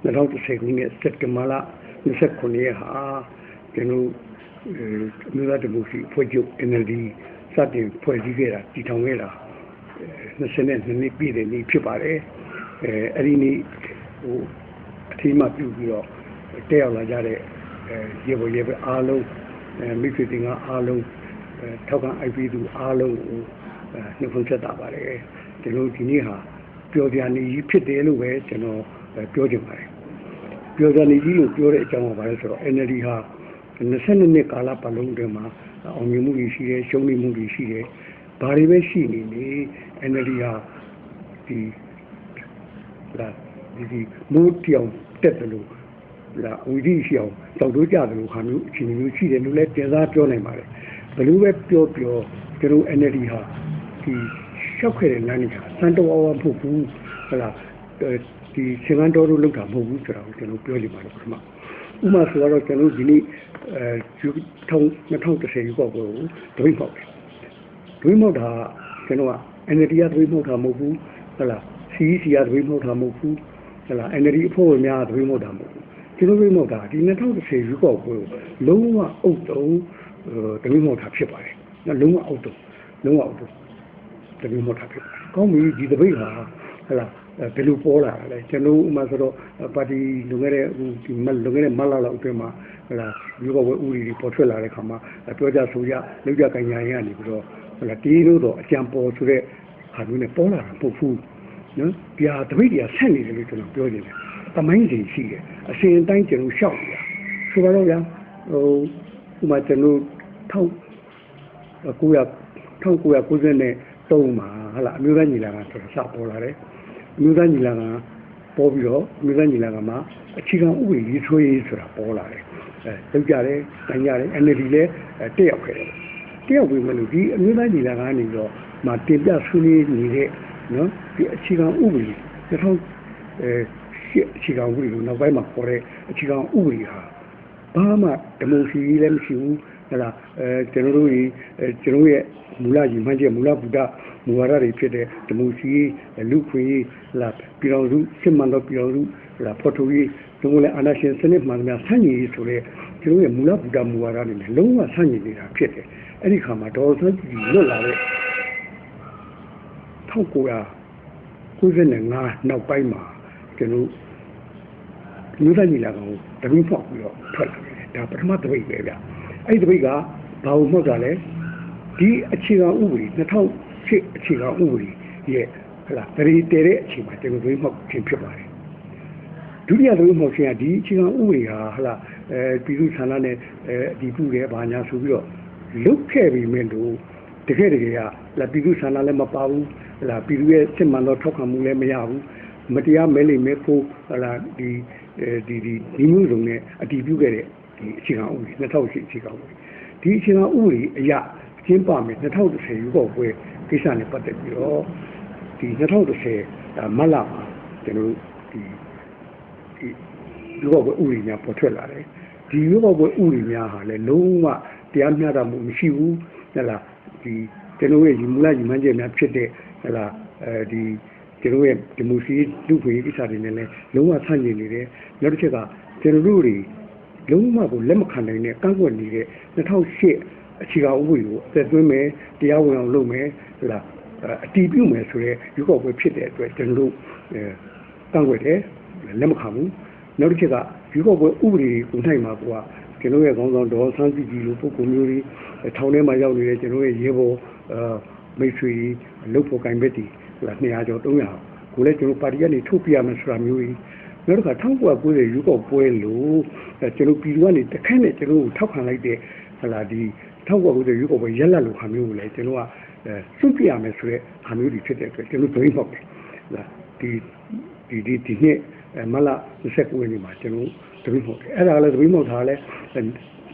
2010ခုနှစ်စက်တင်ဘာလ29ရက်ဟာကျွန်တော်မြို့သားဒီမိုကရေစီဖွဲ့ချုပ် NLD စတင်ဖွဲ့စည်းခဲ့တာတည်ထောင်ခဲ့တာ22နှစ်ပြည့်တဲ့နေ့ဖြစ်ပါတယ်အဲ့ဒီနေ့အထီးမှပြုပြီးတော့တက်ရောက်လာကြတဲ့ရေပေါ်ရေပဲအားလုံးမိခွေတင်ကအားလုံးထောက်ခံIP သူအားလုံးကိုနှုတ်ဆက်တာပါတယ်ကျွန်တော်ဒီနေ့ဟာပျော်စရာနေ့ကြီးဖြစ်တယ်လို့ပဲကျွန်တော်ပြောချင်ပါတယ်ပျော်စရာနေ့ကြီးလို့ပြောတဲ့အကြောင်းကဘာလဲဆိုတော့ NLD ဟာ22နှစ်ကာလပတ်လုံးတည်းမှာအောင်မြင်မှုတွေရှိတယ်ရှုံးနိမှုတွေရှိတယ်ဘာတွေပဲရှိနေနေ NLD ဟာဒီမိုးတောင်တက်တယ်လို့ဝီဒီရှိအောင်တောက်တိုးကြတယ်လို့ဟာမျိုးအခြေအနေမျိုးရှိတယ်လို့လည်းတင်စားပြောနိုင်ပါတယ်ဘယ်လိုပဲပြောကျွန်တော် NLD ဟာဒီရှောက်ခဲ့တဲ့လမ်းကြီးဟာစံတော်အောင်ဖို့ဘူးဒီစင်ကန်တော်တို့လောက်တာမဟုတ်ဘူးဆိုတော့ကျွန်တော်ပြောနေပါတယ်ပထမဥမာဆိုတော့ကျွန်တော်ဒီနေ့2010ရောက်ကိုဒွိမောက်တယ်ဒွိမောက်တာကျွန်တော်က NLD ကဒွိမောက်တာမဟုတ်ဘူးCEC ကဒွိမောက်တာမဟုတ်ဘူးNLD အဖွဲ့ဝင်များဒွိမောက်တာမဟုတ်ဘူးကျွန်တော်ဒွိမောက်တာဒီ2010ရောက်ကိုလုံးဝအုပ်တုံးဒွိမောက်တာဖြစ်ပါတယ်လုံးဝအုပ်တုံးဒွိမောက်တာဖြစ်ကောင်းပြီဒီတပိတ်ဟာဘယ်လိုပေါ်လာလဲကျွန်တော်ဥမာဆိုတော့ပါတီလုံခဲ့တဲ့ဒီလုံခဲ့တဲ့မလာလောက်အတွင်းမှာဒီဘဝဥရီတွေပေါ်ထွက်လာတဲ့ခါမှာပြောကြဆိုရလောက်ကြကညာရနေပြီးတော့တီးလို့တော့အကြံပေါ်ဆိုတဲ့ဟာမျိုးနဲ့ပေါ်လာတာပုတ်ဖူးနော်ပြာတပိတ်တွေကဆက်နေတယ်လို့ကျွန်တော်ပြောနေတယ်တမိုင်းစီရှိတယ်အစဉ်အတိုင်းကျွန်တော်ရှောက်နေတာဆိုတော့ဗျာဥမာကျွန်တော်1993မှာအမျိုးသားညီလာခံဆိုတော့စပေါ်လာတယ်အမျိုးသားညီလာခံပေါ်ပြီးတော့အမျိုးသားညီလာခံမှာအခြေခံဥပဒေရေးဆွဲရေးဆိုတာပေါ်လာတယ်လောက်ကြတယ်နိုင်ကြတယ် NLD လည်းတက်ရောက်ခဲ့တယ်တက်ရောက်ပြီးမှလို့ဒီအမျိုးသားညီလာခံကနေတော့မှတင်ပြဆွေးနွေးနေတဲ့နော်ဒီအခြေခံဥပဒေအခြေခံဥပဒေကိုနောက်ပိုင်းမှာပေါ်တဲ့အခြေခံဥပဒေဟာဘာမှဒီမိုကရေစီလည်းမရှိဘူးကျွန်တော်တို့ရဲ့မူလရည်မှန်းချက်မူလဗုဒ္ဓမူဝါဒတွေဖြစ်တဲ့ဒီမိုကရေစီလူခွင့်ရေးပြည်တော်စုစစ်မှန်သောပြည်တော်စုဖော်ထုတ်ရေးဒီလိုလဲအာဏာရှင်စနစ်မှန်များဆန့်ကျင်ရေးဆိုတဲ့ကျွန်တော်ရဲ့မူလဗုဒ္ဓမူဝါဒတွေနဲ့လုံးဝဆန့်ကျင်နေတာဖြစ်တယ်အဲ့ဒီခါမှာဒေါ်စန်းကြည်လွတ်လာတဲ့1995နောက်ပိုင်းမှာကျွန်တော်မျိုးသားညီလာခံကိုတပိတ်ဖောက်ပြီးတော့ထွက်လာတယ်ဒါပထမတပိတ်ပဲဗျအဲ့ဒီတပိတ်ကဘာလို့မှတ်တာလဲဒီအခြေခံဥပဒေ2008အခြေခံဥပဒေရဲ့တရီတဲတဲ့အချိန်မှာကျွန်တော်တို့မှတ်ခြင်းဖြစ်ပါတယ်ဒုတိယတပိတ်မှတ်ခြင်းကဒီအခြေခံဥပဒေဟာပြည်သူ့ဆန္ဒနဲ့ဒီပြုတယ်ဘာညာဆိုပြီးတော့လုတ်ခဲ့ပြီးမြင်လို့တကယ်ကပြည်သူ့ဆန္ဒလည်းမပါဘူးပြည်သူရဲ့စစ်မှန်သောထောက်ခံမှုလည်းမရဘူးမတရားမဲလိမ်မဲဖို့ဒီမျိုးစုံနဲ့အတည်ပြုခဲ့တဲ့ဒီအခြေခံဥပဒေ2008အခြေခံဥပဒေဒီအခြေခံဥပဒေအရကျင်းပမယ်2010ရွေးကောက်ပွဲကိစ္စနဲ့ပတ်သက်ပြီးတော့ဒီ2010မတ်လမှာကျွန်တော်ဒီရွေးကောက်ပွဲဥပဒေများပေါ်ထွက်လာတယ်ဒီရွေးကောက်ပွဲဥပဒေများဟာလည်းလုံးဝတရားမျှတမှုမရှိဘူးဒီကျွန်တော်ရဲ့မူလရည်မှန်းချက်များဖြစ်တဲ့ဒီကျွန်တော်ရဲ့ဒီမိုကရေစီလူ့ခွင့်ရေးကိစ္စတွေနဲ့လည်းလုံးဝဆန့်ကျင်နေတယ်နောက်တစ်ချက်ကကျွန်တော်တို့တွေလုံးဝကိုလက်မခံနိုင်တဲ့ကန့်ကွက်နေတဲ့2008အခြေခံဥပဒေကိုအသက်သွင်းမယ်တရားဝင်အောင်လုပ်မယ်အတည်ပြုမယ်ဆိုတဲ့ရွေးကောက်ပွဲဖြစ်တဲ့အတွက်ကျွန်တော်တို့ကန့်ကွက်တယ်လက်မခံဘူးနောက်တစ်ချက်ကရွေးကောက်ပွဲဥပဒေကိုနိုင်မှာကကျွန်တော်ရဲ့ခေါင်းဆောင်ဒေါ်ဆန်းစုကြည်လိုပုဂ္ဂိုလ်မျိုးတွေထောင်ထဲမှာရောက်နေတဲ့ကျွန်တော်ရဲ့ရေဘော်မိတ်ဆွေလုတ်ဖို့ကင်ဘက်တီ200ကျော်300ကိုလည်းကျွန်တော်ပါတီကနေထုတ်ပြရမယ်ဆိုတာမျိုးကြီးနောက်တစ်ခါ1990ရွေးကောက်ပွဲလို့ကျွန်တော်ပြည်သူကနေတခက်နဲ့ကျွန်တော်ကိုထောက်ခံလိုက်တဲ့ဒီ1990ရွေးကောက်ပွဲရက်လက်လိုဟာမျိုးကိုလည်းကျွန်တော်ကစွန့်ပြရမယ်ဆိုတဲ့ဟာမျိုးတွေဖြစ်တဲ့အတွက်ကျွန်တော်ဒွိမောက်တယ်ဒီနှစ်မလ29ရက်နေ့မှာကျွန်တော်ဒွိမောက်တယ်အဲ့ဒါလည်းဒွိမောက်ထားလဲ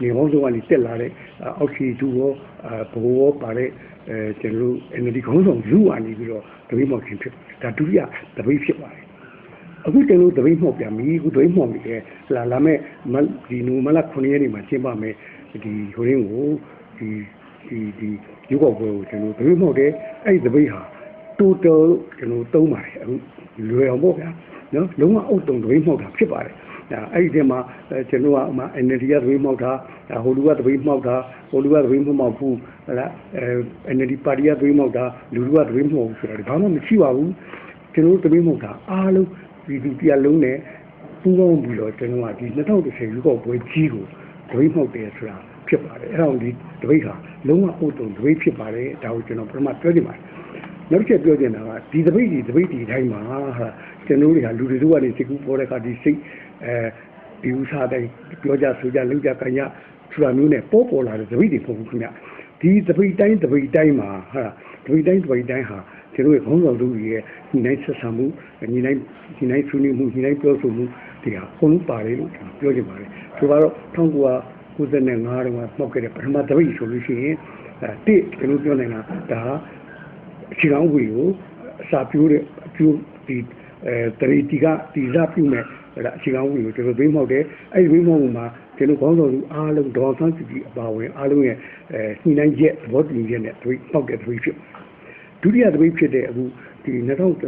နေပေါင်းစုံကနေတက်လာတဲ့အောက်ခြေသူရောဘိုးရောပါတဲ့ကျွန်တော် NLD ခေါင်းဆောင်ယူအနေပြီးတော့ဒပိတ်မှောက်ခြင်းဖြစ်ဒါဒုတိယဒပိတ်ဖြစ်ပါတယ်အခုကျွန်တော်ဒပိတ်မှောက်ပြန်ပြီအခုဒပိတ်မှောက်နေတယ်လာမဲ့ဒီနိုမလ9ရက်နေ့မှာကျင်းပမယ်ဒီဟိုရင်းကိုဒီရုပ်ောက်ပွဲကိုကျွန်တော်ဒပိတ်မှောက်တယ်အဲ့ဒီဒပိတ်ဟာ total ကျွန်တော်သုံးပါတယ်အခုလွယ်အောင်ပေါ့ဗျာ နော်လုံးဝအုတ်တုံတွေမှောက်တာဖြစ်ပါတယ်အဲ့ဒီထဲမှာကျွန်တော်က NLD ကတွေမှောက်တာဟိုလူကတွေမှောက်တာဟိုလူကတွေမှောက်ဘူးဟုတ်လားNLD ပါတီကတွေမှောက်တာလူကတွေမှောက်ဘူးဆိုတာဘာမှမရှိပါဘူးကျွန်တော်တွေမှောက်တာအားလုံးဒီတရားလုံးနဲ့ပူးပေါင်းပြီးတော့ကျွန်တော်ကဒီ2010ရွေးကောက်ပွဲကြီးကိုတွေမှောက်တယ်ဆိုတာဖြစ်ပါတယ်အဲ့ဒါကိုဒီတပိတ်ဟာလုံးဝအုတ်တုံတွေဖြစ်ပါတယ်ဒါကိုကျွန်တော်ပထမပြောချင်ပါတယ်နောက်ချက်ပြောချင်တာကဒီတပိတ်ဒီတိုင်းမှာဟာကျွန်တော်တွေကလူတွေကနေစိတ်ကူးပေါ်တဲ့အခါဒီစိတ်ဒီဥစားတိုင်းပြောကြဆိုကြလုပ်ကြကြညာဆိုတာမျိုးနဲ့ပေါ်လာတဲ့တပိတ်တွေပုံခင်ဗျဒီတပိတ်တိုင်းမှာဟာတပိတ်တိုင်းဟာကျွန်တော်ရဲ့ခေါင်းဆောင်တို့ရဲ့ညီနိုင်ဆက်ဆံမှုညီနိုင်ဆွေးနွေးမှုညီနိုင်ပြောဆိုမှုဒီဟာအကုန်လုံးပါတယ်လို့ပြောချင်ပါတယ်ဆိုတော့1995တုန်းကမှောက်ခဲ့တဲ့ပထမတပိတ်ဆိုလို့ရှိရင်ကျွန်တော်ပြောနေတာဒါအခြေခံဥပဒေကိုအစာပြိုးတဲ့အကျိုးဒီတရီတီကတီစားပြုမဲ့အခြေခံဥပဒေကိုကျွန်တော်သိမှောက်တယ်အဲ့ဒီသိမှောက်မှုမှာကျွန်တော်ခေါင်းဆောင်လူအားလုံးဒေါ်ဆန်းစုကြည်အပါအဝင်အားလုံးရဲ့ညှိနှိုင်းချက်သဘောတူညီချက်နဲ့မှောက်တဲ့တပိတ်ဖြစ်ဒုတိယတပိတ်ဖြစ်တဲ့အခုဒီ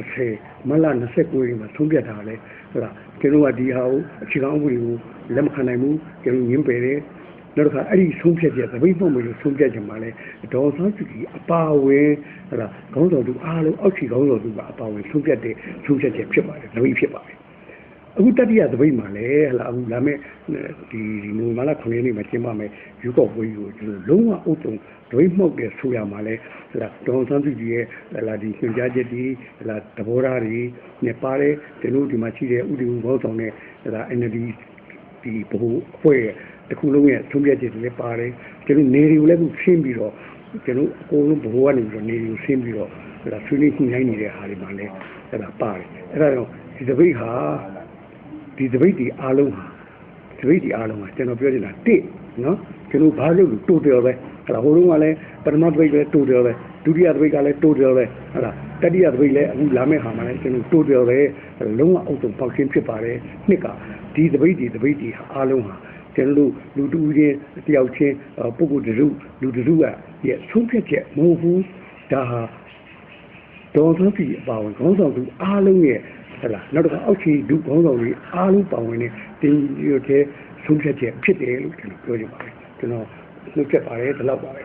2010မလ29ရက်မှာဆုံးဖြတ်တာလဲဟုတ်လားကျွန်တော်ကဒီဟာကိုအခြေခံဥပဒေကိုလက်မခံနိုင်ဘူးကျွန်တော်ငင်းပယ်တယ်နောက်တစ်ခါအဲ့ဒီဆုံးဖြတ်ချက်တပိတ်မှောက်မယ်လို့ဆုံးဖြတ်ချက်မှာလဲဒေါ်ဆန်းစုကြည်အပါအဝင်ဟုတ်လားခေါင်းဆောင်လူအားလုံးအောက်ခြေခေါင်းဆောင်လူကအပါအဝင်ဆုံးဖြတ်တဲ့ဆုံးဖြတ်ချက်ဖြစ်ပါတယ်တပိတ်ဖြစ်ပါတယ်အခုတတိယတပိတ်မှာလဲဟလာအခုလာမဲ့ဒီနိုမာလာ9ရက်နေ့မှာကျင်းပမယ်ယူကော့ပွဲကိုကျွန်တော်လုံးဝအုပ်တုံဒွိမှောက်တဲ့ဆိုရမှာလဲဟလာဒေါ်ဆန်းစုကြည်ရဲ့ဟလာဒီညွှန်ကြားချက်တွေဟလာသဘောထားတွေနဲ့ပါတယ်ကျွန်တော်ဒီမှာရှိတဲ့ဥတီဦးဘောဆောင်နဲ့ဟလာ NLD ဒီဘိုးအဖွဲ့တခုလုံးရဲ့ဆုံးဖြတ်ချက်တွေလည်းပါတယ်ကျွန်တော်နေတွေကိုလည်းရှင်းပြီးတော့ကျွန်တော်အကုန်လုံးဘိုးကနေပြီးတော့နေတွေကိုရှင်းပြီးတော့ဟလာဆွေးနွေးညှိနှိုင်းနေတဲ့ဟာတွေမှာလည်းဟလာပါတယ်အဲ့ဒါတော့ဒီတပိတ်ဟာဒီတပိတ်ဒီအားလုံးဟာကျွန်တော်ပြောချင်တာနော်ကျွန်တော်ဘာလို့တိုးတယ်ပဲဟလာဟိုတုန်းကလည်းပထမတပိတ်လည်းတိုးတယ်ပဲဒုတိယတပိတ်ကလည်းတိုးတယ်ပဲဟလာတတိယတပိတ်လည်းအခုလာမယ့်ဟာမှာလည်းကျွန်တော်တိုးတယ်ပဲလုံးဝအုပ်စုံပေါက်ရှင်းဖြစ်ပါတယ်နှစ်ကဒီတပိတ်ဒီအားလုံးဟာကျွန်တော်လူတူချင်းတယောက်ချင်းပုဂ္ဂိုလ်တူလူတူကရဲ့ဆုံးဖြတ်ချက်မဟုတ်ဘူးဒါဟာဒေါ်စုပြည်အပါဝင်ခေါင်းဆောင်သူအားလုံးရဲ့ဟုတ်လားနောက်တစ်ခါအောက်ခြေဒုခေါင်းဆောင်တွေအားလုံးပါဝင်တဲ့တင်းရွတ်တဲ့ဆုံးဖြတ်ချက်ဖြစ်တယ်လို့ကျွန်တော်ပြောချင်ပါတယ်ကျွန်တော်နှုတ်ဆက်ပါတယ်ဒီလောက်ပါပဲ